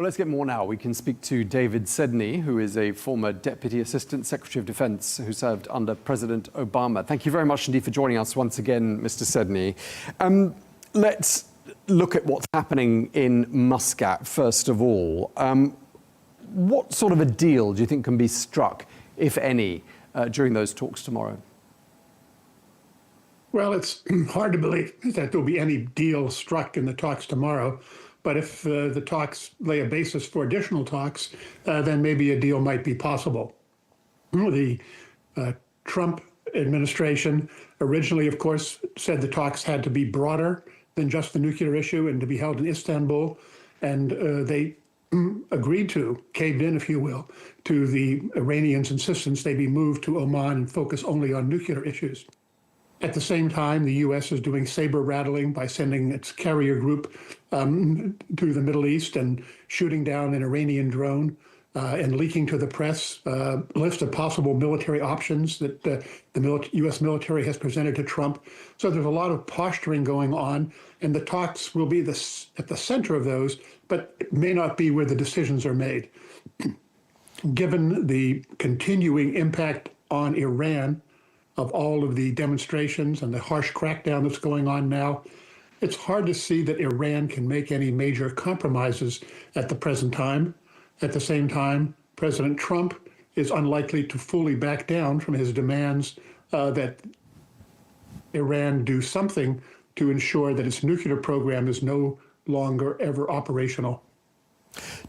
Well, let's get more now. We can speak to David Sedney, who is a former Deputy Assistant Secretary of Defense who served under President Obama. Thank you very much indeed for joining us once again, Mr. Sedney. Let's look at what's happening in Muscat, first of all. What sort of a deal do you think can be struck, if any, during those talks tomorrow? Well, it's hard to believe that there'll be any deal struck in the talks tomorrow. But if the talks lay a basis for additional talks, then maybe a deal might be possible. The Trump administration originally, of course, said the talks had to be broader than just the nuclear issue and to be held in Istanbul. And they agreed to, caved in, if you will, to the Iranians' insistence they be moved to Oman and focus only on nuclear issues. At the same time, the U.S. is doing saber rattling by sending its carrier group to the Middle East and shooting down an Iranian drone and leaking to the press a list of possible military options that the U.S. military has presented to Trump. So there's a lot of posturing going on, and the talks will be at the center of those, but it may not be where the decisions are made. Given the continuing impact on Iran of all of the demonstrations and the harsh crackdown that's going on now, it's hard to see that Iran can make any major compromises at the present time. At the same time, President Trump is unlikely to fully back down from his demands that Iran do something to ensure that its nuclear program is no longer ever operational.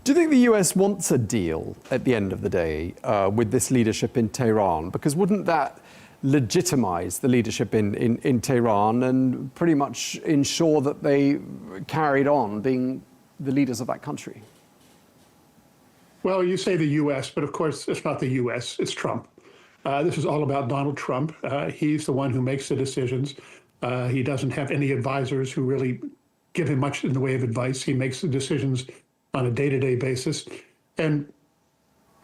Do you think the US wants a deal at the end of the day with this leadership in Tehran? Because wouldn't that legitimize the leadership in Tehran and pretty much ensure that they carried on being the leaders of that country? Well, you say the U.S., but of course it's not the U.S., it's Trump. This is all about Donald Trump. He's the one who makes the decisions. He doesn't have any advisors who really give him much in the way of advice. He makes the decisions on a day-to-day basis. And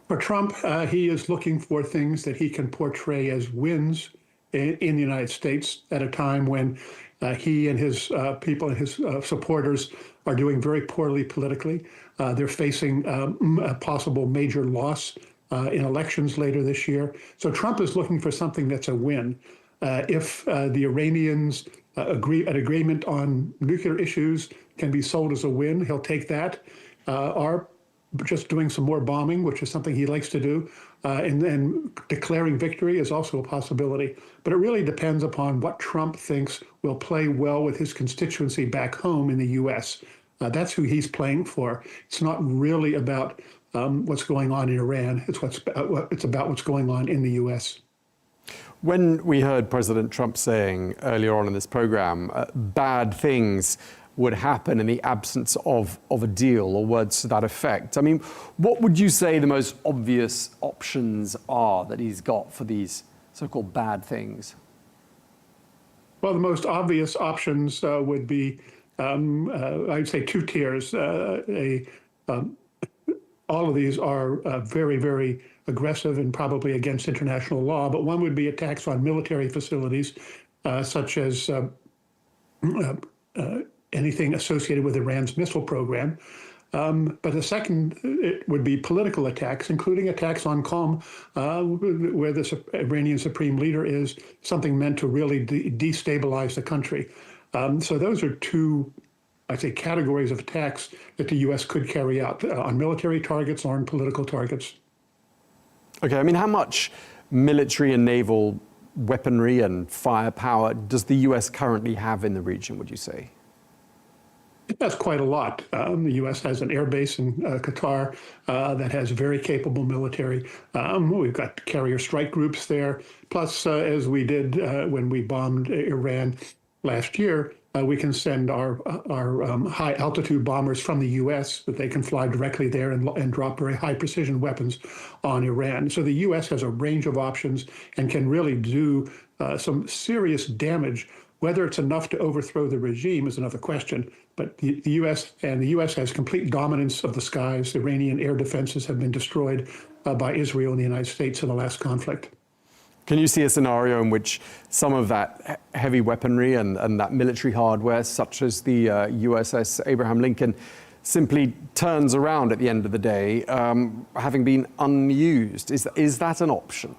for Trump, he is looking for things that he can portray as wins in the United States at a time when he and his people and his supporters are doing very poorly politically. They're facing a possible major loss in elections later this year. So Trump is looking for something that's a win. If the Iranians an agreement on nuclear issues can be sold as a win, he'll take that. Or just doing some more bombing, which is something he likes to do, and then declaring victory is also a possibility. But it really depends upon what Trump thinks will play well with his constituency back home in the U.S. That's who he's playing for. It's not really about what's going on in Iran. It's about what's going on in the U.S. When we heard President Trump saying earlier on in this program, bad things would happen in the absence of a deal, or words to that effect. I mean, what would you say the most obvious options are that he's got for these so-called bad things? Well, the most obvious options would be, I'd say, two tiers. All of these are very, very aggressive and probably against international law, but one would be attacks on military facilities, such as anything associated with Iran's missile program. But the second, it would be political attacks, including attacks on Qom, where the Iranian supreme leader is, something meant to really destabilize the country. So those are two, I'd say, categories of attacks that the U.S. could carry out on military targets or on political targets. Okay, I mean, how much military and naval weaponry and firepower does the U.S. currently have in the region, would you say? That's quite a lot. The U.S. has an air base in Qatar that has very capable military. We've got carrier strike groups there. Plus, as we did when we bombed Iran last year, we can send our high-altitude bombers from the U.S. that they can fly directly there and drop very high-precision weapons on Iran. So the U.S. has a range of options and can really do some serious damage. Whether it's enough to overthrow the regime is another question. But the U.S. has complete dominance of the skies. Iranian air defenses have been destroyed by Israel and the United States in the last conflict. Can you see a scenario in which some of that heavy weaponry and that military hardware, such as the USS Abraham Lincoln, simply turns around at the end of the day, having been unused. Is that an option?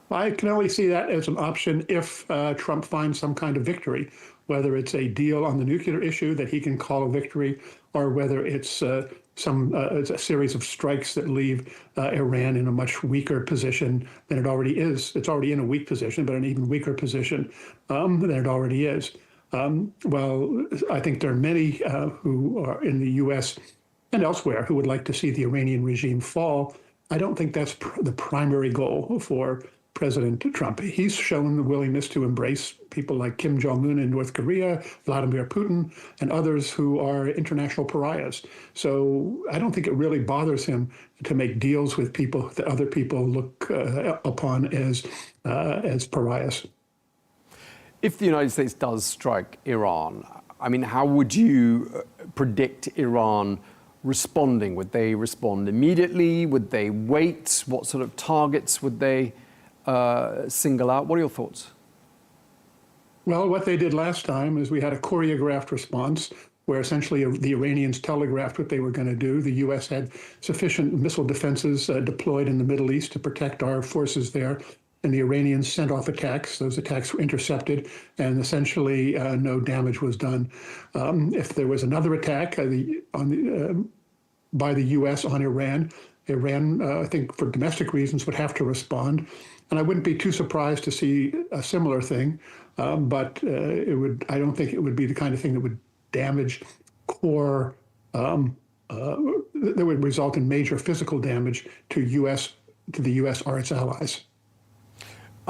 I can only see that as an option if Trump finds some kind of victory, whether it's a deal on the nuclear issue that he can call a victory, or whether it's it's a series of strikes that leave Iran in a much weaker position than it already is. It's already in a weak position, but an even weaker position than it already is. Well, I think there are many who are in the U.S. and elsewhere who would like to see the Iranian regime fall. I don't think that's the primary goal for President Trump. He's shown the willingness to embrace people like Kim Jong-un in North Korea, Vladimir Putin, and others who are international pariahs. So I don't think it really bothers him to make deals with people that other people look upon as pariahs. If the United States does strike Iran, I mean, how would you predict Iran responding? Would they respond immediately? Would they wait? What sort of targets would they single out? What are your thoughts? Well, what they did last time is we had a choreographed response where essentially the Iranians telegraphed what they were going to do. The U.S. had sufficient missile defenses deployed in the Middle East to protect our forces there. And the Iranians sent off attacks. Those attacks were intercepted, and essentially no damage was done. If there was another attack by the U.S. on Iran, I think for domestic reasons, would have to respond. And I wouldn't be too surprised to see a similar thing, but I don't think it would be the kind of thing that would damage core, that would result in major physical damage to the U.S. or its allies.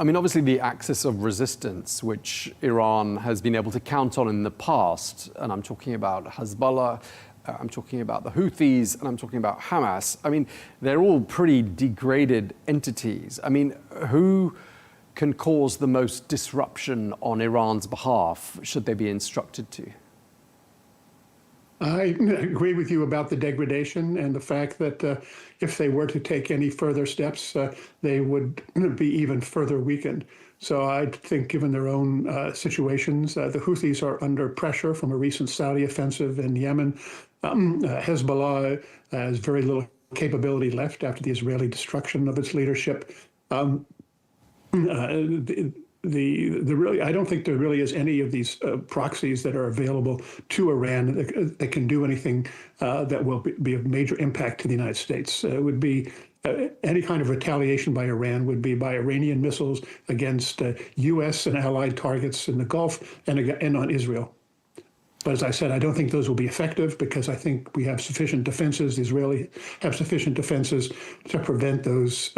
I mean, obviously the axis of resistance, which Iran has been able to count on in the past, and I'm talking about Hezbollah, I'm talking about the Houthis, and I'm talking about Hamas. I mean, they're all pretty degraded entities. I mean, who can cause the most disruption on Iran's behalf, should they be instructed to? I agree with you about the degradation and the fact that if they were to take any further steps, they would be even further weakened. So I think given their own situations, the Houthis are under pressure from a recent Saudi offensive in Yemen. Hezbollah has very little capability left after the Israeli destruction of its leadership. I don't think there really is any of these proxies that are available to Iran that can do anything that will be of major impact to the United States. It would be any kind of retaliation by Iran would be by Iranian missiles against U.S. and allied targets in the Gulf and on Israel. But as I said, I don't think those will be effective because I think we have sufficient defenses, the Israelis have sufficient defenses to prevent those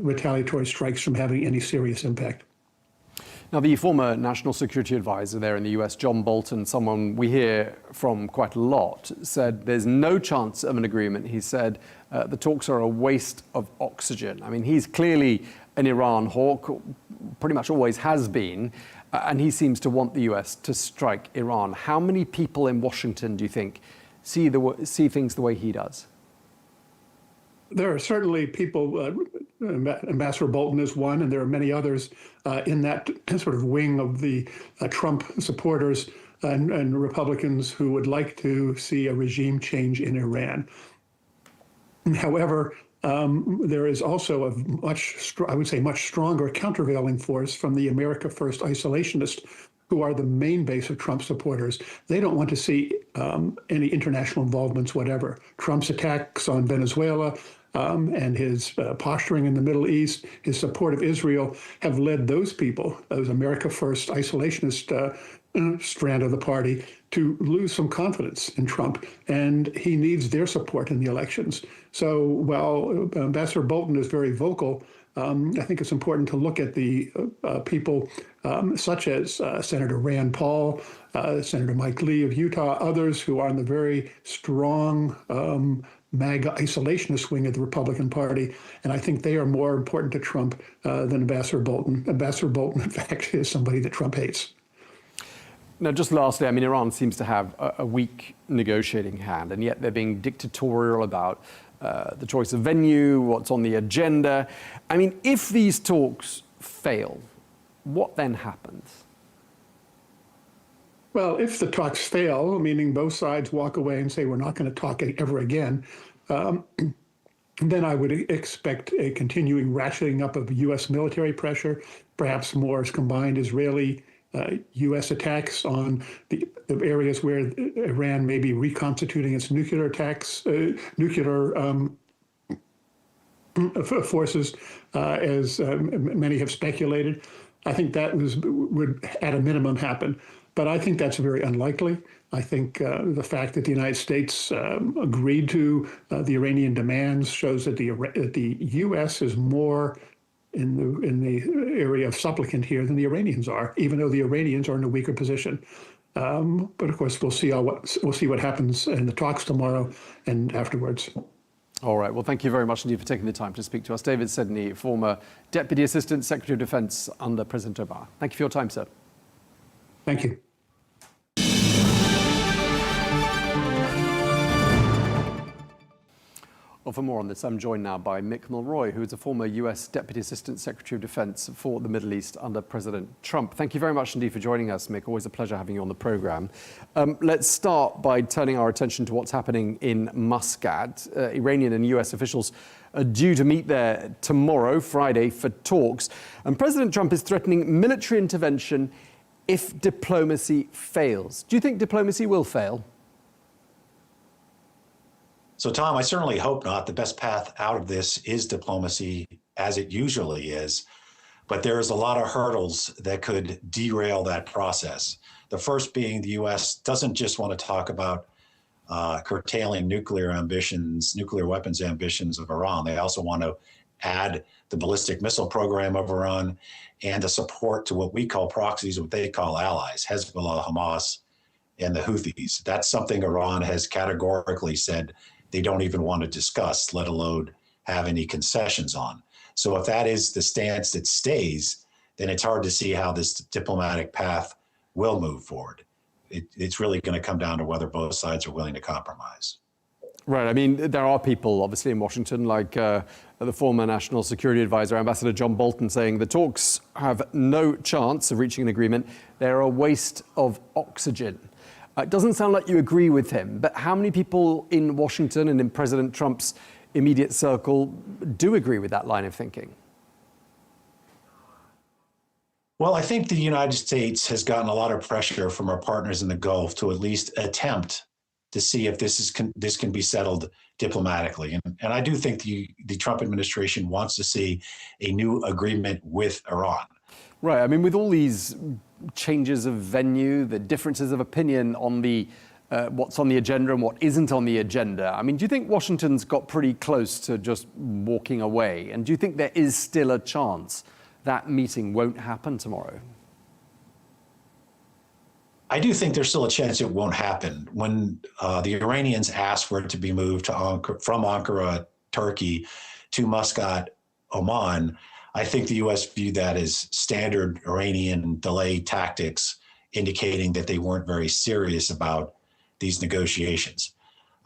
retaliatory strikes from having any serious impact. Now, the former National Security Advisor there in the US, John Bolton, someone we hear from quite a lot, said there's no chance of an agreement. He said the talks are a waste of oxygen. I mean, he's clearly an Iran hawk, pretty much always has been, and he seems to want the US to strike Iran. How many people in Washington do you think see things the way he does? There are certainly people, Ambassador Bolton is one, and there are many others in that sort of wing of the Trump supporters and Republicans who would like to see a regime change in Iran. However, there is also a much stronger countervailing force from the America First isolationists, who are the main base of Trump supporters. They don't want to see any international involvements, whatever. Trump's attacks on Venezuela and his posturing in the Middle East, his support of Israel, have led those people, those America First isolationist strand of the party, to lose some confidence in Trump, and he needs their support in the elections. So while Ambassador Bolton is very vocal, I think it's important to look at the people such as Senator Rand Paul, Senator Mike Lee of Utah, others who are on the very strong MAGA isolationist wing of the Republican Party. And I think they are more important to Trump than Ambassador Bolton. Ambassador Bolton, in fact, is somebody that Trump hates. Now, just lastly, I mean, Iran seems to have a weak negotiating hand, and yet they're being dictatorial about the choice of venue, what's on the agenda. I mean, if these talks fail, what then happens? Well, if the talks fail, meaning both sides walk away and say we're not going to talk ever again, um, then I would expect a continuing ratcheting up of U.S. military pressure, perhaps more combined Israeli U.S. attacks on the areas where Iran may be reconstituting its nuclear attacks, nuclear forces, as many have speculated. I think that would, at a minimum, happen. But I think that's very unlikely. I think the fact that the United States agreed to the Iranian demands shows that the U.S. is more in the area of supplicant here than the Iranians are, even though the Iranians are in a weaker position. But of course, we'll see what happens in the talks tomorrow and afterwards. All right. Well, thank you very much indeed for taking the time to speak to us. David Sedney, former Deputy Assistant Secretary of Defense under President Obama. Thank you for your time, sir. Thank you. Well, for more on this, I'm joined now by Mick Mulroy, who is a former US Deputy Assistant Secretary of Defense for the Middle East under President Trump. Thank you very much indeed for joining us, Mick. Always a pleasure having you on the programme. Let's start by turning our attention to what's happening in Muscat. Iranian and US officials are due to meet there tomorrow, Friday, for talks. And President Trump is threatening military intervention if diplomacy fails. Do you think diplomacy will fail? So, Tom, I certainly hope not. The best path out of this is diplomacy, as it usually is. But there is a lot of hurdles that could derail that process. The first being the U.S. doesn't just want to talk about curtailing nuclear weapons ambitions of Iran. They also want to add the ballistic missile program of Iran and the support to what we call proxies, what they call allies, Hezbollah, Hamas, and the Houthis. That's something Iran has categorically said they don't even want to discuss, let alone have any concessions on. So if that is the stance that stays, then it's hard to see how this diplomatic path will move forward. It's really going to come down to whether both sides are willing to compromise. Right. I mean, there are people, obviously, in Washington, like the former National Security Advisor, Ambassador John Bolton, saying the talks have no chance of reaching an agreement. They're a waste of oxygen. It doesn't sound like you agree with him, but how many people in Washington and in President Trump's immediate circle do agree with that line of thinking? Well, I think the United States has gotten a lot of pressure from our partners in the Gulf to at least attempt to see if this can be settled diplomatically. And I do think the Trump administration wants to see a new agreement with Iran. Right. I mean, with all these changes of venue, the differences of opinion on the what's on the agenda and what isn't on the agenda, I mean, do you think Washington's got pretty close to just walking away? And do you think there is still a chance that meeting won't happen tomorrow? I do think there's still a chance it won't happen. When the Iranians asked for it to be moved from Ankara, Turkey, to Muscat, Oman, I think the U.S. viewed that as standard Iranian delay tactics, indicating that they weren't very serious about these negotiations.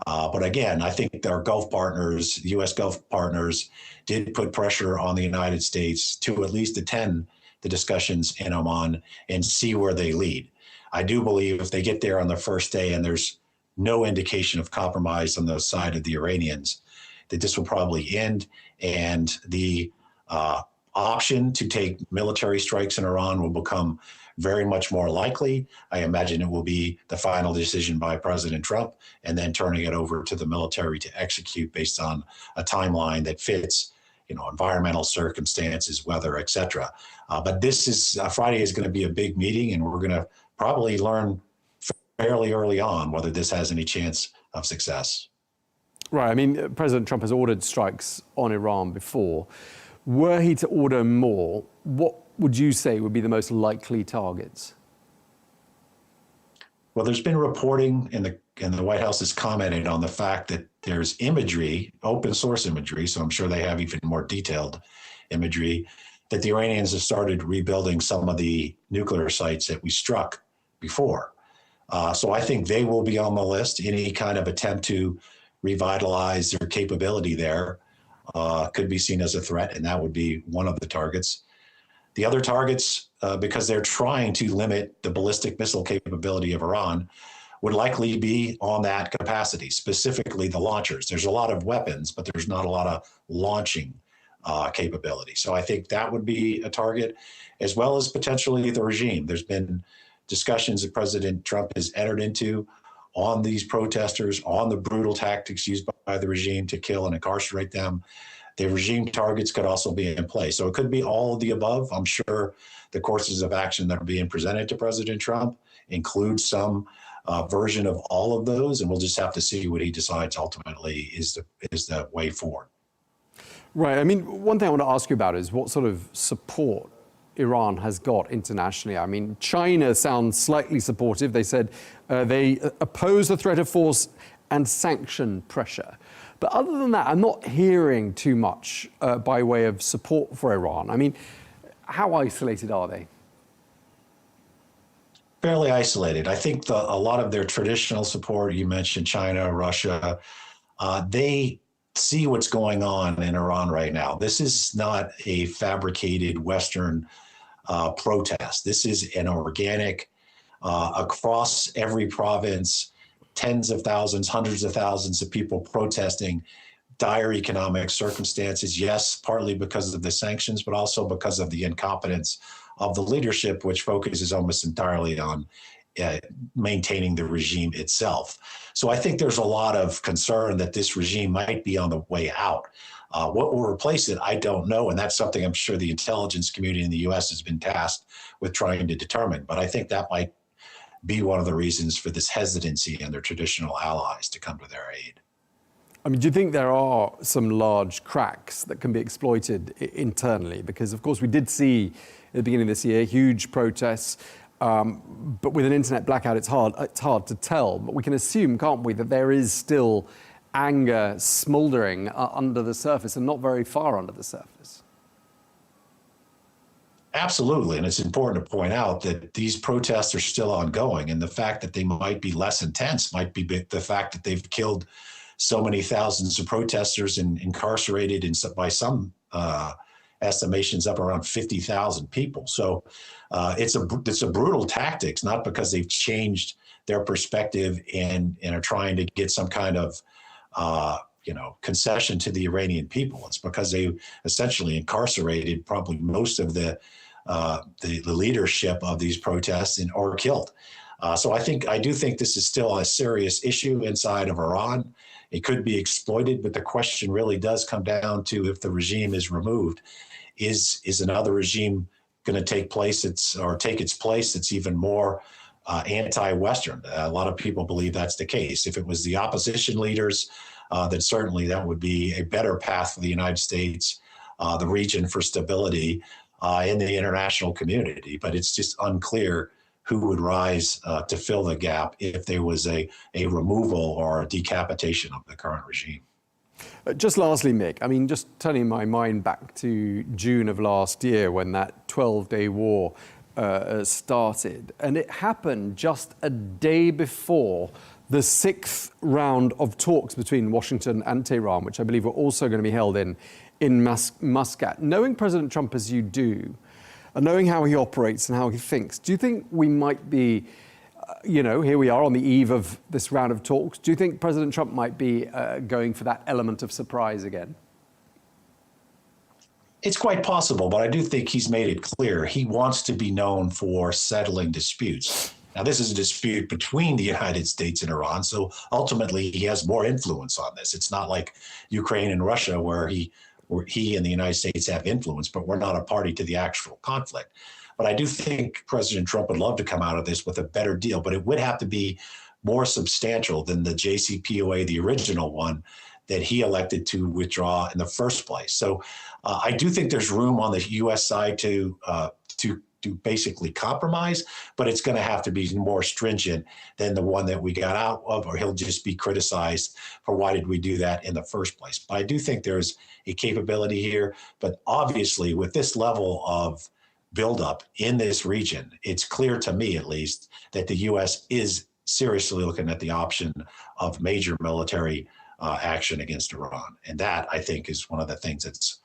But again, I think our Gulf partners, U.S. Gulf partners, did put pressure on the United States to at least attend the discussions in Oman and see where they lead. I do believe if they get there on the first day and there's no indication of compromise on the side of the Iranians, that this will probably end, and the option to take military strikes in Iran will become very much more likely. I imagine it will be the final decision by President Trump and then turning it over to the military to execute based on a timeline that fits, environmental circumstances, weather, et cetera. But Friday is going to be a big meeting, and we're going to probably learn fairly early on whether this has any chance of success. Right. I mean, President Trump has ordered strikes on Iran before. Were he to order more, what would you say would be the most likely targets? Well, there's been reporting, and the White House has commented on the fact that there's imagery, open source imagery, so I'm sure they have even more detailed imagery, that the Iranians have started rebuilding some of the nuclear sites that we struck before. So I think they will be on the list. Any kind of attempt to revitalize their capability there could be seen as a threat, and that would be one of the targets. The other targets, because they're trying to limit the ballistic missile capability of Iran, would likely be on that capacity, specifically the launchers. There's a lot of weapons, but there's not a lot of launching capability. So I think that would be a target, as well as potentially the regime. There's been discussions that President Trump has entered into on these protesters, on the brutal tactics used by the regime to kill and incarcerate them. The regime targets could also be in play. So it could be all of the above. I'm sure the courses of action that are being presented to President Trump include some version of all of those, and we'll just have to see what he decides ultimately is the way forward. Right. I mean, one thing I want to ask you about is what sort of support Iran has got internationally. I mean, China sounds slightly supportive. They said they oppose the threat of force and sanction pressure. But other than that, I'm not hearing too much by way of support for Iran. I mean, how isolated are they? Fairly isolated. I think a lot of their traditional support, you mentioned China, Russia, they see what's going on in Iran right now. This is not a fabricated Western protest. This is an organic, across every province, tens of thousands, hundreds of thousands of people protesting dire economic circumstances. Yes, partly because of the sanctions, but also because of the incompetence of the leadership, which focuses almost entirely on maintaining the regime itself. So I think there's a lot of concern that this regime might be on the way out. What will replace it, I don't know. And that's something I'm sure the intelligence community in the U.S. has been tasked with trying to determine. But I think that might be one of the reasons for this hesitancy in their traditional allies to come to their aid. I mean, do you think there are some large cracks that can be exploited internally? Because, of course, we did see at the beginning of this year huge protests, but with an internet blackout, it's hard to tell. But we can assume, can't we, that there is still anger smoldering under the surface and not very far under the surface. Absolutely. And it's important to point out that these protests are still ongoing. And the fact that they might be less intense might be the fact that they've killed so many thousands of protesters and incarcerated by some estimations up around 50,000 people. So it's a brutal tactics, not because they've changed their perspective and are trying to get some kind of concession to the Iranian people. It's because they essentially incarcerated probably most of the leadership of these protests or killed. So I do think this is still a serious issue inside of Iran. It could be exploited, but the question really does come down to, if the regime is removed, is another regime going to take its place that's even more anti-Western? A lot of people believe that's the case. If it was the opposition leaders, then certainly that would be a better path for the United States, the region, for stability in the international community. But it's just unclear who would rise to fill the gap if there was a removal or a decapitation of the current regime. Just lastly, Mick, I mean, just turning my mind back to June of last year when that 12-day war started, and it happened just a day before the 6th round of talks between Washington and Tehran, which I believe were also going to be held in Muscat. Knowing President Trump as you do, and knowing how he operates and how he thinks, do you think we might be, here we are on the eve of this round of talks, do you think President Trump might be going for that element of surprise again? It's quite possible, but I do think he's made it clear he wants to be known for settling disputes. Now, this is a dispute between the United States and Iran, so ultimately he has more influence on this. It's not like Ukraine and Russia where he and the United States have influence, but we're not a party to the actual conflict. But I do think President Trump would love to come out of this with a better deal, but it would have to be more substantial than the JCPOA, the original one, that he elected to withdraw in the first place. So I do think there's room on the U.S. side to basically compromise, but it's going to have to be more stringent than the one that we got out of, or he'll just be criticized for why did we do that in the first place. But I do think there's a capability here. But obviously, with this level of buildup in this region, it's clear to me, at least, that the U.S. is seriously looking at the option of major military action against Iran. And that, I think, is one of the things that's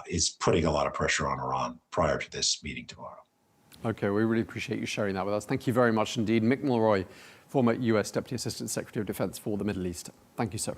is putting a lot of pressure on Iran prior to this meeting tomorrow. Okay, we really appreciate you sharing that with us. Thank you very much indeed. Mick Mulroy, former US Deputy Assistant Secretary of Defense for the Middle East. Thank you, sir.